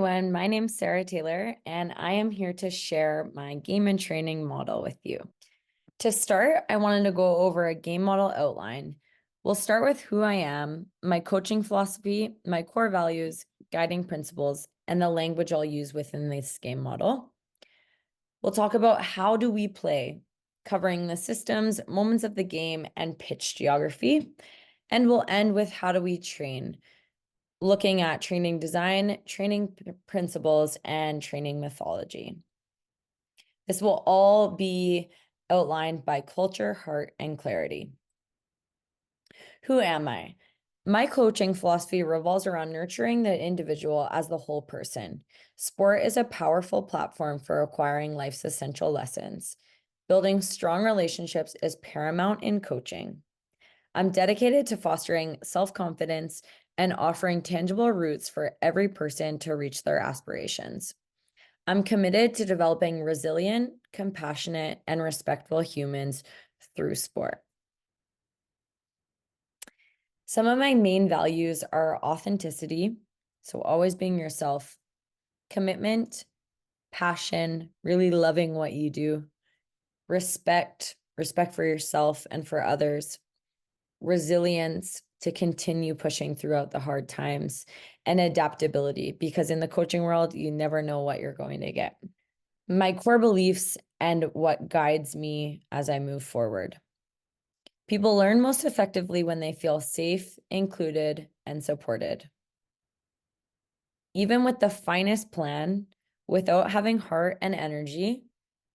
Everyone, my name's Sarah Taylor, and I am here to share my game and training model with you. To start, I wanted to go over a game model outline. We'll start with who I am, my coaching philosophy, my core values, guiding principles, and the language I'll use within this game model. We'll talk about how do we play, covering the systems, moments of the game, and pitch geography. And we'll end with how do we train, looking at training design, training principles, and training methodology. This will all be outlined by culture, heart, and clarity. Who am I? My coaching philosophy revolves around nurturing the individual as the whole person. Sport is a powerful platform for acquiring life's essential lessons. Building strong relationships is paramount in coaching. I'm dedicated to fostering self-confidence and offering tangible routes for every person to reach their aspirations. I'm committed to developing resilient, compassionate, and respectful humans through sport. Some of my main values are authenticity, so always being yourself, commitment, passion, really loving what you do, respect for yourself and for others, resilience to continue pushing throughout the hard times, and adaptability, because in the coaching world, you never know what you're going to get. My core beliefs and what guides me as I move forward. People learn most effectively when they feel safe, included, and supported. Even with the finest plan, without having heart and energy,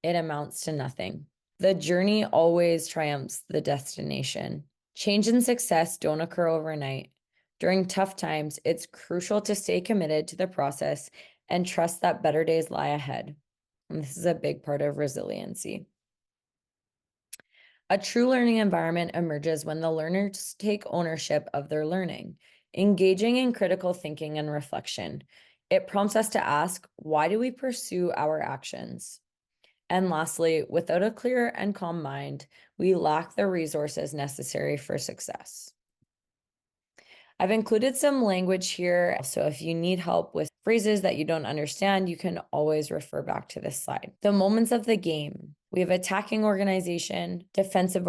it amounts to nothing. The journey always triumphs the destination. Change and success don't occur overnight. During tough times, it's crucial to stay committed to the process and trust that better days lie ahead. And this is a big part of resiliency. A true learning environment emerges when the learners take ownership of their learning, engaging in critical thinking and reflection. It prompts us to ask, why do we pursue our actions? And lastly, without a clear and calm mind, we lack the resources necessary for success. I've included some language here, so if you need help with phrases that you don't understand, you can always refer back to this slide. The moments of the game. We have attacking organization, defensive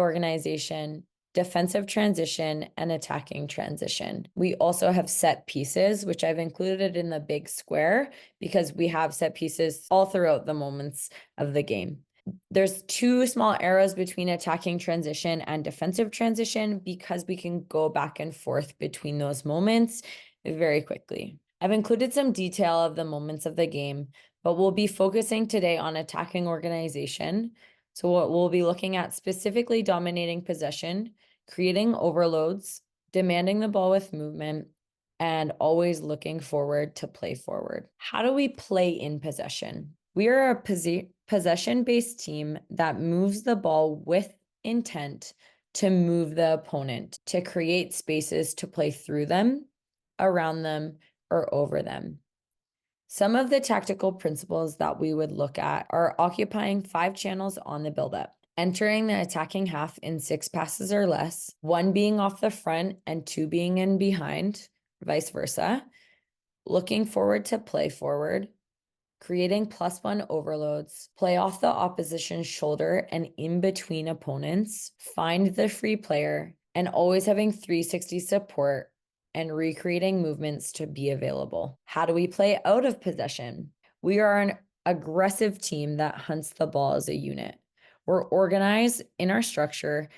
transition, and attacking transition. We also have set pieces, which I've included in the big square because we have set pieces all throughout the moments of the game. There's two small arrows between attacking transition and defensive transition because we can go back and forth between those moments very quickly. I've included some detail of the moments of the game, but we'll be focusing today on attacking organization. So what we'll be looking at specifically dominating possession, creating overloads, demanding the ball with movement, and always looking forward to play forward. How do we play in possession? We are a possession-based team that moves the ball with intent to move the opponent, to create spaces to play through them, around them, or over them. Some of the tactical principles that we would look at are occupying 5 channels on the buildup, entering the attacking half in 6 passes or less, 1 being off the front and 2 being in behind, vice versa, looking forward to play forward, creating +1 overloads, play off the opposition's shoulder and in between opponents, find the free player, and always having 360 support and recreating movements to be available. How do we play out of possession? We are an aggressive team that hunts the ball as a unit. We're organized in our structure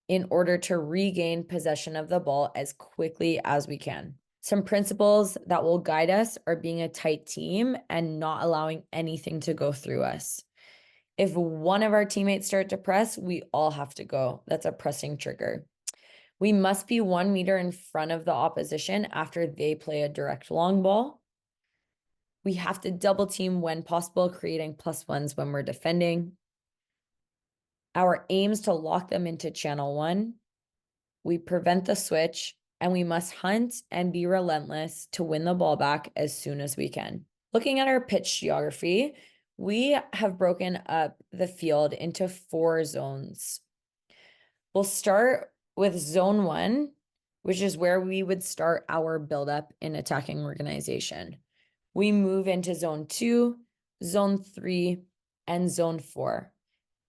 in order to regain possession of the ball as quickly as we can. Some principles that will guide us are being a tight team and not allowing anything to go through us. If one of our teammates start to press, we all have to go. That's a pressing trigger. We must be 1 meter in front of the opposition after they play a direct long ball. We have to double team when possible, creating +1s when we're defending. Our aim is to lock them into channel 1. We prevent the switch, and we must hunt and be relentless to win the ball back as soon as we can. Looking at our pitch geography, we have broken up the field into 4 zones. We'll start with zone 1, which is where we would start our buildup in attacking organization. We move into zone 2, zone 3, and zone 4.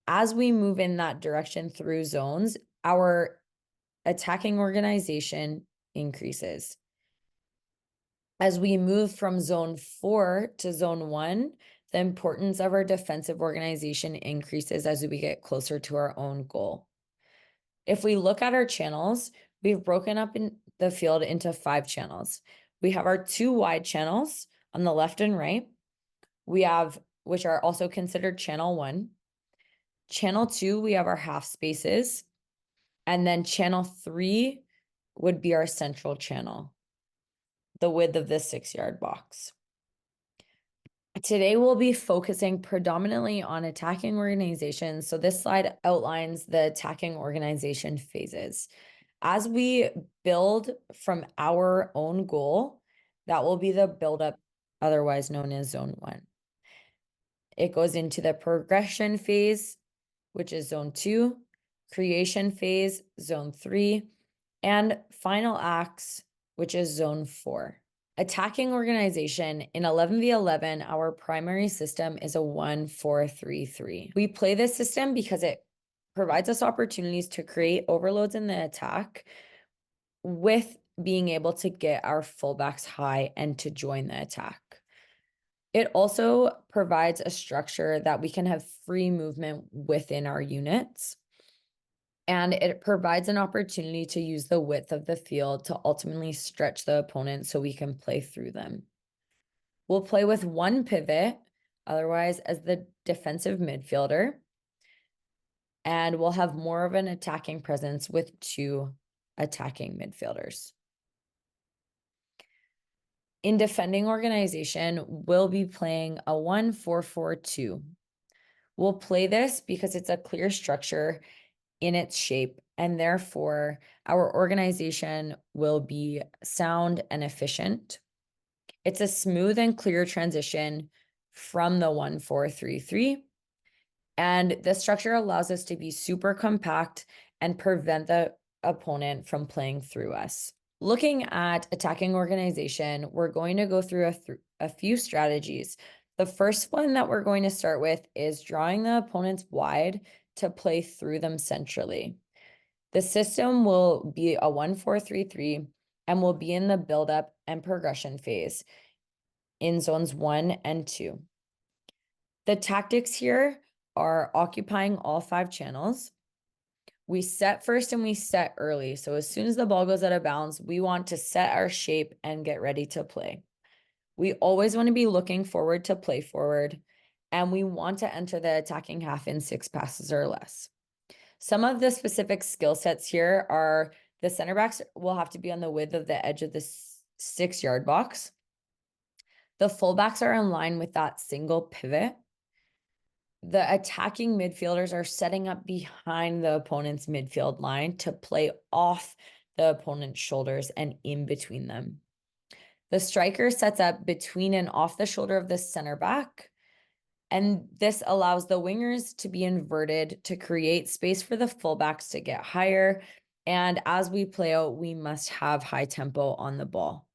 As we move in that direction through zones, our attacking organization increases. As we move from zone 4 to zone 1, the importance of our defensive organization increases as we get closer to our own goal. If we look at our channels, we've broken up in the field into 5 channels. We have our 2 wide channels on the left and right. We have, which are also considered channel 1. Channel 2, we have our half spaces. And then channel 3 would be our central channel, the width of the 6-yard box. Today, we'll be focusing predominantly on attacking organizations. So this slide outlines the attacking organization phases. As we build from our own goal, that will be the buildup, otherwise known as zone 1. It goes into the progression phase, which is zone 2, creation phase, zone 3, and final acts, which is zone 4. Attacking organization in 11v11, our primary system is a 1-4-3-3. We play this system because it provides us opportunities to create overloads in the attack with being able to get our fullbacks high and to join the attack. It also provides a structure that we can have free movement within our units. And it provides an opportunity to use the width of the field to ultimately stretch the opponent so we can play through them. We'll play with 1 pivot, otherwise as the defensive midfielder. And we'll have more of an attacking presence with 2 attacking midfielders. In defending organization, we'll be playing a 1-4-4-2. We'll play this because it's a clear structure in its shape, and therefore our organization will be sound and efficient. It's a smooth and clear transition from the 1-4-3-3, and the structure allows us to be super compact and prevent the opponent from playing through us. Looking at attacking organization, we're going to go through a few strategies. The first one that we're going to start with is drawing the opponents wide to play through them centrally. The system will be a 1-4-3-3 and will be in the buildup and progression phase in zones 1 and 2. The tactics here are occupying all 5 channels. We set first and we set early. So as soon as the ball goes out of bounds, we want to set our shape and get ready to play. We always want to be looking forward to play forward, and we want to enter the attacking half in 6 passes or less. Some of the specific skill sets here are the center backs will have to be on the width of the edge of the 6-yard box. The fullbacks are in line with that single pivot. The attacking midfielders are setting up behind the opponent's midfield line to play off the opponent's shoulders and in between them. The striker sets up between and off the shoulder of the center back. And this allows the wingers to be inverted to create space for the fullbacks to get higher. And as we play out, we must have high tempo on the ball.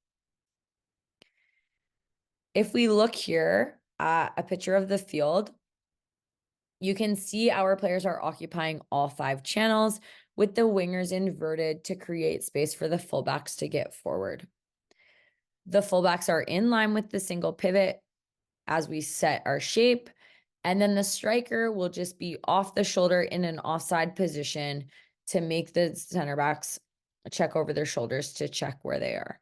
If we look here at a picture of the field, you can see our players are occupying all 5 channels with the wingers inverted to create space for the fullbacks to get forward. The fullbacks are in line with the single pivot as we set our shape, and then the striker will just be off the shoulder in an offside position to make the center backs check over their shoulders to check where they are.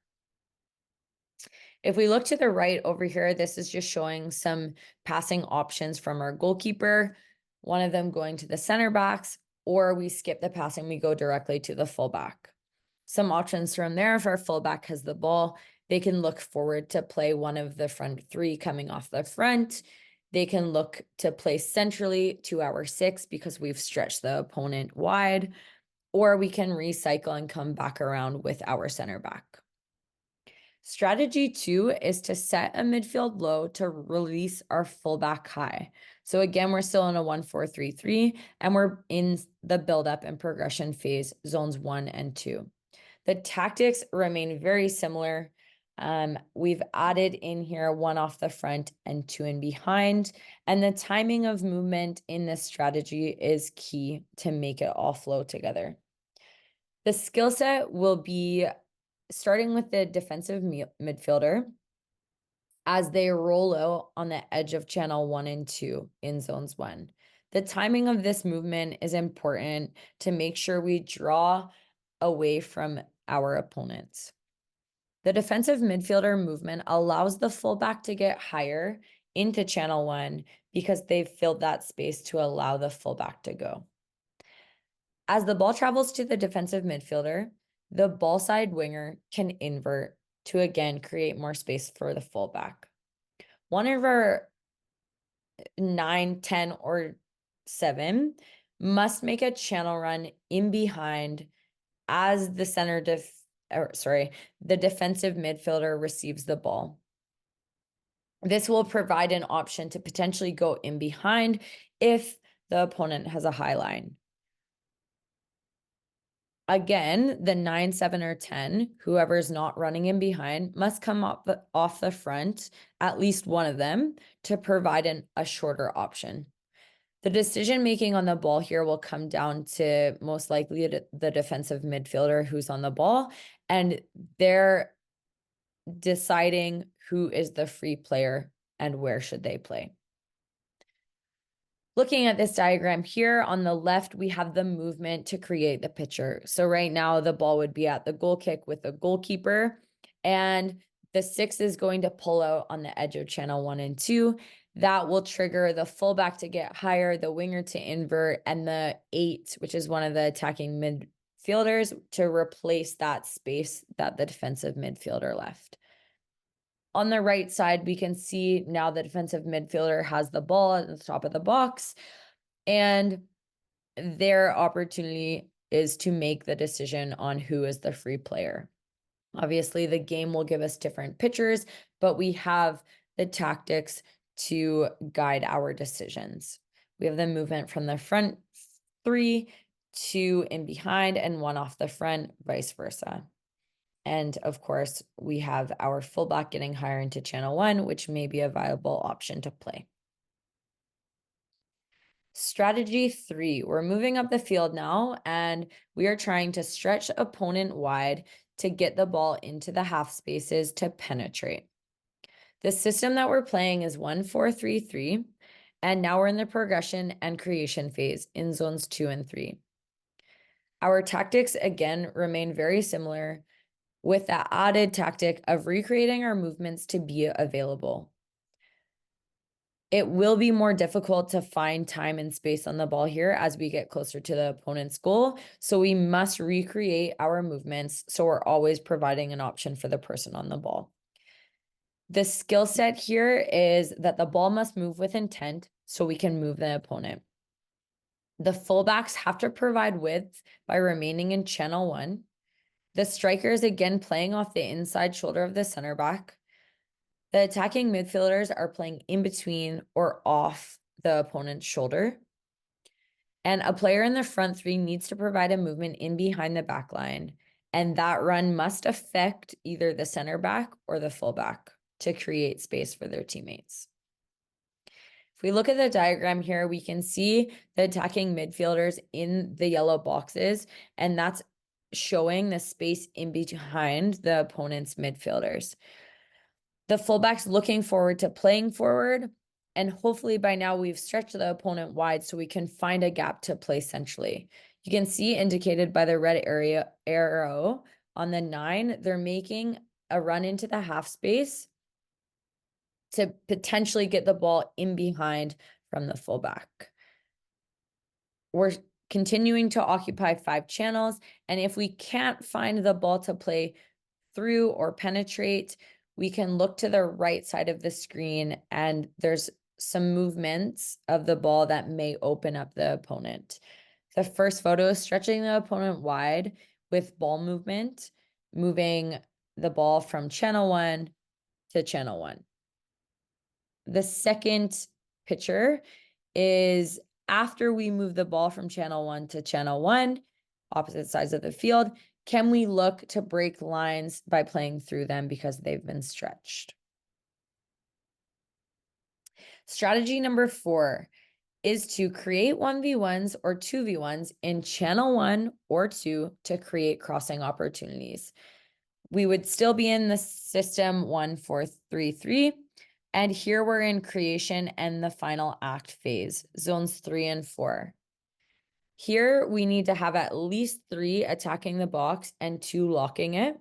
If we look to the right over here, this is just showing some passing options from our goalkeeper, one of them going to the center backs, or we skip the passing, we go directly to the fullback. Some options from there, if our fullback has the ball, they can look forward to play one of the front 3 coming off the front. They can look to play centrally to our 6 because we've stretched the opponent wide, or we can recycle and come back around with our center back. Strategy 2 is to set a midfield low to release our fullback high. So again, we're still in a 1-4-3-3, and we're in the buildup and progression phase, zones 1 and 2. The tactics remain very similar. We've added in here 1 off the front and 2 in behind. And the timing of movement in this strategy is key to make it all flow together. The skill set will be starting with the defensive midfielder as they roll out on the edge of channel 1 and 2 in zones 1. The timing of this movement is important to make sure we draw away from our opponents. The defensive midfielder movement allows the fullback to get higher into channel 1 because they've filled that space to allow the fullback to go. As the ball travels to the defensive midfielder, the ball side winger can invert to again create more space for the fullback. One of our 9, 10, or 7 must make a channel run in behind as the the defensive midfielder receives the ball. This will provide an option to potentially go in behind if the opponent has a high line. Again, the 9, 7, or 10, whoever's not running in behind, must come up off the front, at least one of them, to provide a shorter option. The decision-making on the ball here will come down to most likely the defensive midfielder who's on the ball, and they're deciding who is the free player and where should they play. Looking at this diagram here, on the left, we have the movement to create the picture. So right now, the ball would be at the goal kick with the goalkeeper, and the 6 is going to pull out on the edge of channel 1 and 2. That will trigger the fullback to get higher, the winger to invert, and the 8, which is one of the attacking midfielders, to replace that space that the defensive midfielder left. On the right side, we can see now the defensive midfielder has the ball at the top of the box, and their opportunity is to make the decision on who is the free player. Obviously, the game will give us different pictures, but we have the tactics to guide our decisions. We have the movement from the front 3, 2 in behind, and 1 off the front, vice versa. And of course, we have our fullback getting higher into channel 1, which may be a viable option to play. Strategy 3, we're moving up the field now, and we are trying to stretch opponent wide to get the ball into the half spaces to penetrate. The system that we're playing is 1-4-3-3, and now we're in the progression and creation phase in zones 2 and 3. Our tactics, again, remain very similar, with that added tactic of recreating our movements to be available. It will be more difficult to find time and space on the ball here as we get closer to the opponent's goal, so we must recreate our movements so we're always providing an option for the person on the ball. The skill set here is that the ball must move with intent so we can move the opponent. The fullbacks have to provide width by remaining in channel 1. The striker is again playing off the inside shoulder of the center back. The attacking midfielders are playing in between or off the opponent's shoulder. And a player in the front 3 needs to provide a movement in behind the back line. And that run must affect either the center back or the fullback to create space for their teammates. If we look at the diagram here, we can see the attacking midfielders in the yellow boxes, and that's showing the space in behind the opponent's midfielders. The fullback's looking forward to playing forward, and hopefully by now we've stretched the opponent wide so we can find a gap to play centrally. You can see indicated by the red arrow on the 9, they're making a run into the half space to potentially get the ball in behind from the fullback. We're continuing to occupy 5 channels, and if we can't find the ball to play through or penetrate, we can look to the right side of the screen, and there's some movements of the ball that may open up the opponent. The first photo is stretching the opponent wide with ball movement, moving the ball from channel 1 to channel 1. The second picture is after we move the ball from channel 1 to channel 1, opposite sides of the field, Can we look to break lines by playing through them because they've been stretched? Strategy number 4 is to create 1v1s or 2v1s in channel 1 or 2 to create crossing opportunities. We would still be in the system 1-4-3-3. And here we're in creation and the final act phase, zones 3 and 4. Here we need to have at least 3 attacking the box and 2 locking it.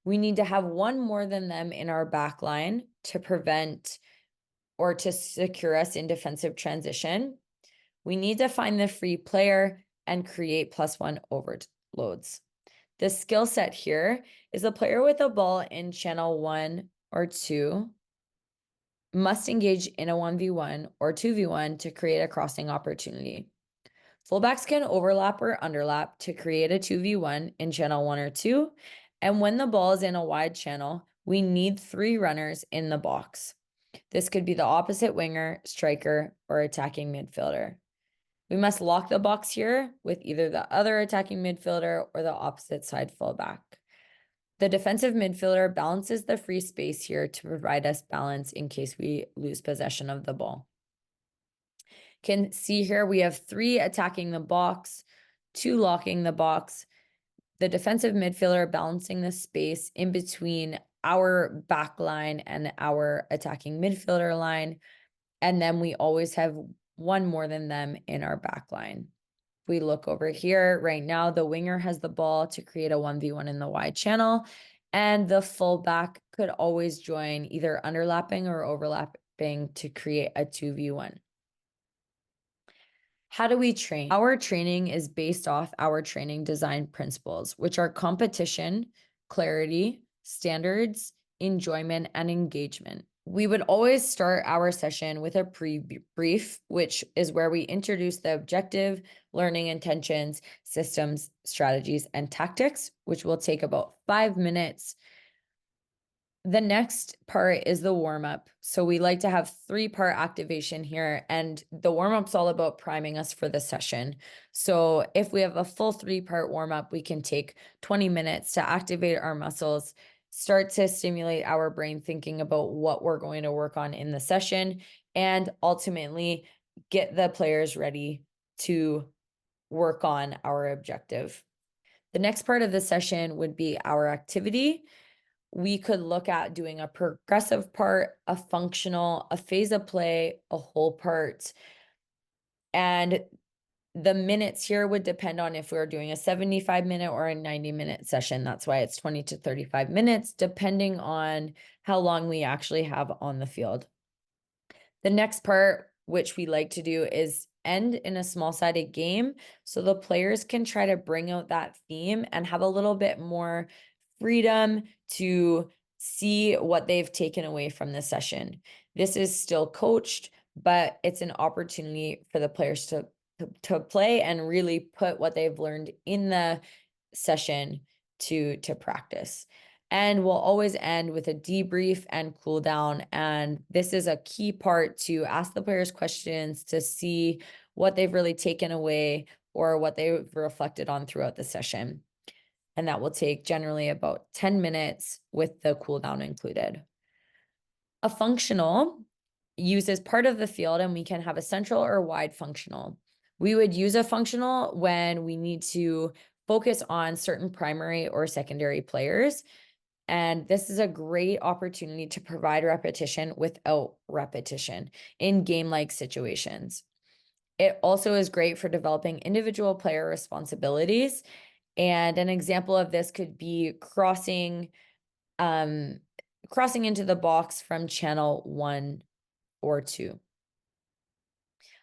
We need to have 1 more than them in our back line to prevent or to secure us in defensive transition. We need to find the free player and create +1 overloads. The skill set here is a player with a ball in channel 1 or 2 must engage in a 1v1 or 2v1 to create a crossing opportunity. Fullbacks can overlap or underlap to create a 2v1 in channel 1 or 2. And when the ball is in a wide channel, we need 3 runners in the box. This could be the opposite winger, striker, or attacking midfielder. We must lock the box here with either the other attacking midfielder or the opposite side fullback. The defensive midfielder balances the free space here to provide us balance in case we lose possession of the ball. Can see here we have 3 attacking the box, 2 locking the box, the defensive midfielder balancing the space in between our back line and our attacking midfielder line. And then we always have 1 more than them in our back line. If we look over here right now, the winger has the ball to create a 1v1 in the wide channel, and the fullback could always join either underlapping or overlapping to create a 2v1. How do we train? Our training is based off our training design principles, which are competition, clarity, standards, enjoyment, and engagement. We would always start our session with a pre-brief, which is where we introduce the objective, learning intentions, systems, strategies, and tactics, which will take about 5 minutes. The next part is the warm-up. So we like to have 3-part activation here, and the warm-up's all about priming us for the session. So if we have a full 3-part warm-up, we can take 20 minutes to activate our muscles, start to stimulate our brain thinking about what we're going to work on in the session, and ultimately get the players ready to work on our objective. The next part of the session would be our activity. We could look at doing a progressive part, a functional, a phase of play, a whole part. And the minutes here would depend on if we're doing a 75-minute or a 90-minute session. That's why it's 20 to 35 minutes, depending on how long we actually have on the field. The next part, which we like to do, is end in a small-sided game. So the players can try to bring out that theme and have a little bit more freedom to see what they've taken away from the session. This is still coached, but it's an opportunity for the players to play and really put what they've learned in the session to practice. And we'll always end with a debrief and cool down. And this is a key part to ask the players questions to see what they've really taken away or what they've reflected on throughout the session. And that will take generally about 10 minutes with the cool down included. A functional uses part of the field, and we can have a central or wide functional. We would use a functional when we need to focus on certain primary or secondary players. And this is a great opportunity to provide repetition without repetition in game-like situations. It also is great for developing individual player responsibilities. And an example of this could be crossing into the box from channel 1 or 2.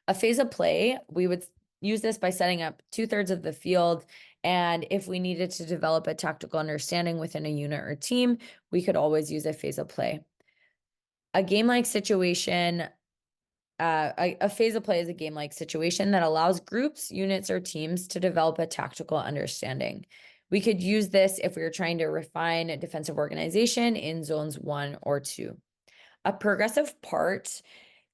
A phase of play, we would use this by setting up 2/3 of the field. And if we needed to develop a tactical understanding within a unit or team, we could always use a phase of play. A game-like situation, a phase of play is a game-like situation that allows groups, units, or teams to develop a tactical understanding. We could use this if we were trying to refine a defensive organization in zones 1 or 2. A progressive part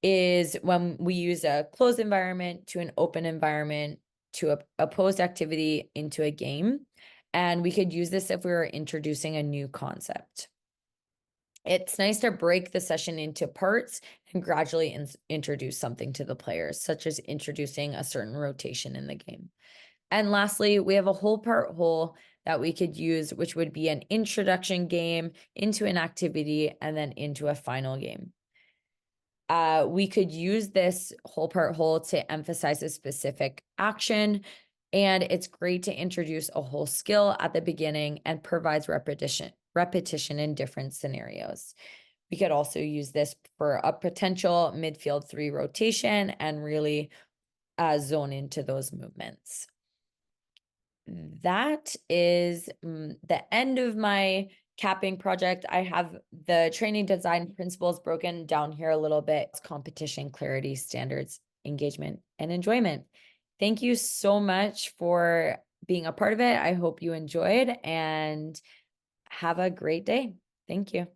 is when we use a closed environment to an open environment to a opposed activity into a game. And we could use this if we were introducing a new concept. It's nice to break the session into parts and gradually introduce something to the players, such as introducing a certain rotation in the game. And lastly, we have a whole part whole that we could use, which would be an introduction game into an activity and then into a final game. We could use this whole part whole to emphasize a specific action. And it's great to introduce a whole skill at the beginning and provides repetition in different scenarios. We could also use this for a potential midfield 3 rotation and really zone into those movements. That is the end of my capping project. I have the training design principles broken down here a little bit. It's competition, clarity, standards, engagement, and enjoyment. Thank you so much for being a part of it. I hope you enjoyed and have a great day. Thank you.